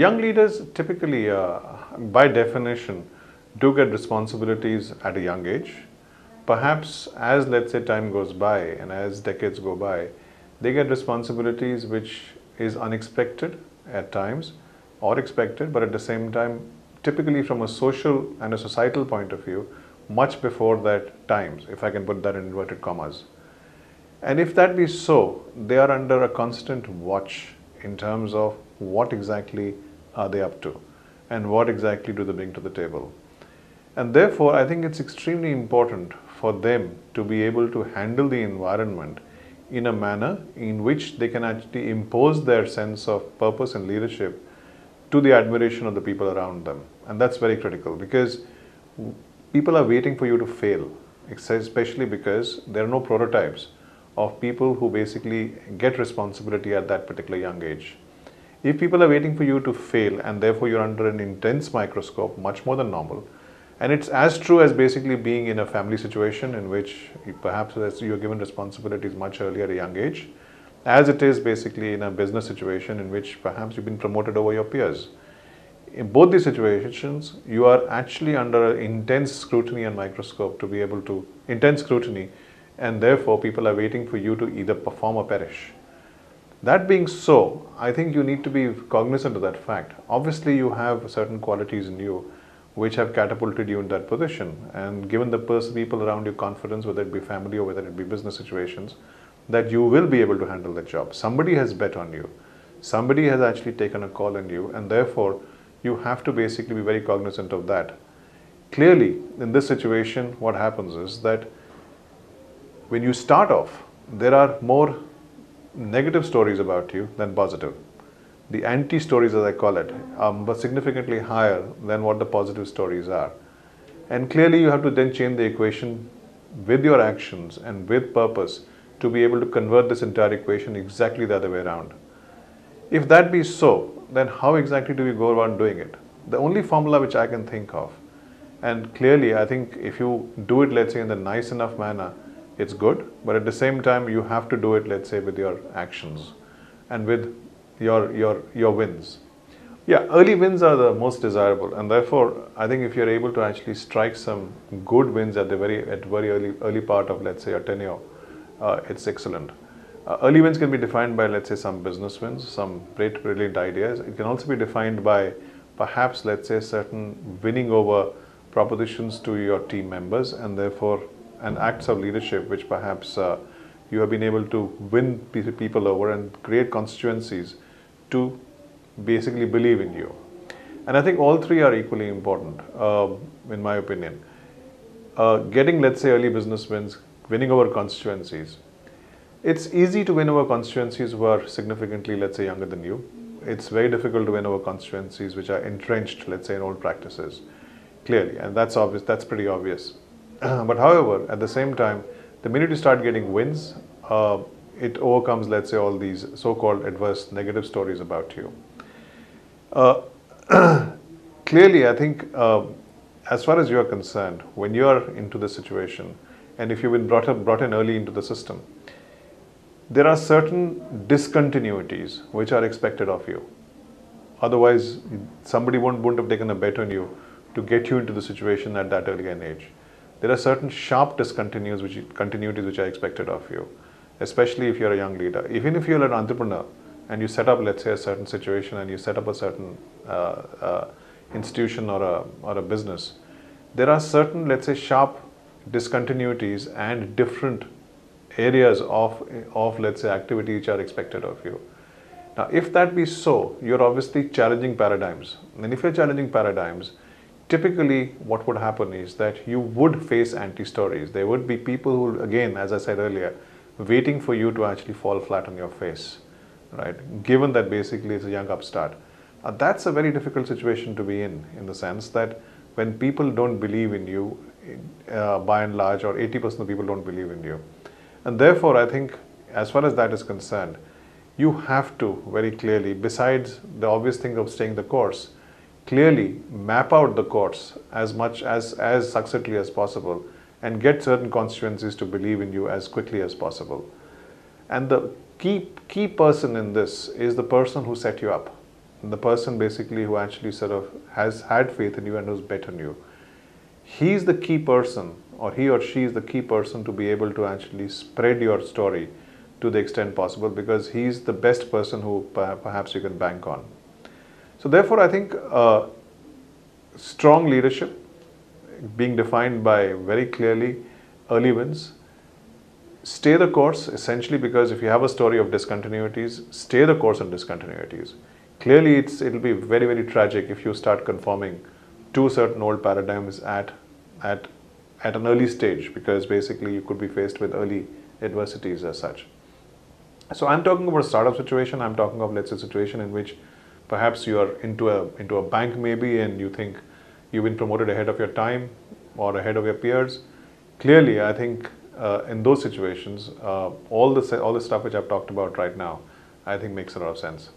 Young leaders typically, by definition, do get responsibilities at a young age. Perhaps as, let's say, time goes by and as decades go by, they get responsibilities which is unexpected at times or expected, but at the same time, typically from a social and a societal point of view, much before that times, if I can put that in inverted commas. And if that be so, they are under a constant watch in terms of what exactly are they up to and what exactly do they bring to the table. And therefore, I think it's extremely important for them to be able to handle the environment in a manner in which they can actually impose their sense of purpose and leadership to the admiration of the people around them. And that's very critical because people are waiting for you to fail, especially because there are no prototypes of people who basically get responsibility at that particular young age. If people are waiting for you to fail and therefore you're under an intense microscope, much more than normal, and it's as true as basically being in a family situation in which perhaps you're given responsibilities much earlier at a young age, as it is basically in a business situation in which perhaps you've been promoted over your peers. In both these situations, you are actually under intense scrutiny and microscope to be able to, intense scrutiny, and therefore people are waiting for you to either perform or perish. That being so, I think you need to be cognizant of that fact. Obviously, you have certain qualities in you which have catapulted you in that position, and given the people around you confidence, whether it be family or whether it be business situations, that you will be able to handle the job. Somebody has bet on you. Somebody has actually taken a call on you, and therefore you have to basically be very cognizant of that. Clearly, in this situation, what happens is that when you start off, there are more negative stories about you than positive. The anti-stories, as I call it, are significantly higher than what the positive stories are. And clearly you have to then change the equation with your actions and with purpose to be able to convert this entire equation exactly the other way around. If that be so, then how exactly do we go around doing it? The only formula which I can think of, and clearly I think if you do it, let's say, in the nice enough manner, it's good, but at the same time you have to do it, let's say, with your actions and with your wins. Yeah, early wins are the most desirable, and therefore I think if you're able to actually strike some good wins at the very early part of, let's say, your tenure, it's excellent. Early wins can be defined by, let's say, some business wins, some great brilliant ideas. It can also be defined by perhaps, let's say, certain winning over propositions to your team members, and therefore and acts of leadership which perhaps you have been able to win people over and create constituencies to basically believe in you. And I think all three are equally important, in my opinion. Getting, let's say, early business wins, winning over constituencies. It's easy to win over constituencies who are significantly, let's say, younger than you. It's very difficult to win over constituencies which are entrenched, let's say, in old practices, clearly, and that's obvious, that's pretty obvious. But however, at the same time, the minute you start getting wins, it overcomes, let's say, all these so-called adverse negative stories about you. Clearly, I think as far as you are concerned, when you are into the situation and if you've been brought in early into the system, there are certain discontinuities which are expected of you. Otherwise, somebody wouldn't have taken a bet on you to get you into the situation at that early an age. There are certain sharp continuities which are expected of you, especially if you're a young leader. Even if you're an entrepreneur and you set up, let's say, a certain situation and you set up a certain institution or a business, there are certain, let's say, sharp discontinuities and different areas of, let's say, activity which are expected of you. Now, if that be so, you're obviously challenging paradigms. And if you're challenging paradigms, typically what would happen is that you would face anti-stories. There would be people who, again, as I said earlier, waiting for you to actually fall flat on your face, right? Given that basically it's a young upstart. That's a very difficult situation to be in the sense that when people don't believe in you, by and large, or 80% of people don't believe in you. And therefore, I think, as far as that is concerned, you have to very clearly, besides the obvious thing of staying the course, clearly map out the course as much as succinctly as possible and get certain constituencies to believe in you as quickly as possible. And the key person in this is the person who set you up, the person basically who actually sort of has had faith in you and who's bet on you, he's the key person, or he or she is the key person to be able to actually spread your story to the extent possible, because he's the best person who perhaps you can bank on. So therefore, I think strong leadership being defined by very clearly early wins, stay the course essentially, because if you have a story of discontinuities, stay the course on discontinuities. Clearly, it'll be very, very tragic if you start conforming to certain old paradigms at an early stage, because basically you could be faced with early adversities as such. So I'm talking about a startup situation. I'm talking of, let's say, a situation in which perhaps you are into a bank maybe, and you think you've been promoted ahead of your time or ahead of your peers. Clearly, I think in those situations, all the stuff which I've talked about right now, I think makes a lot of sense.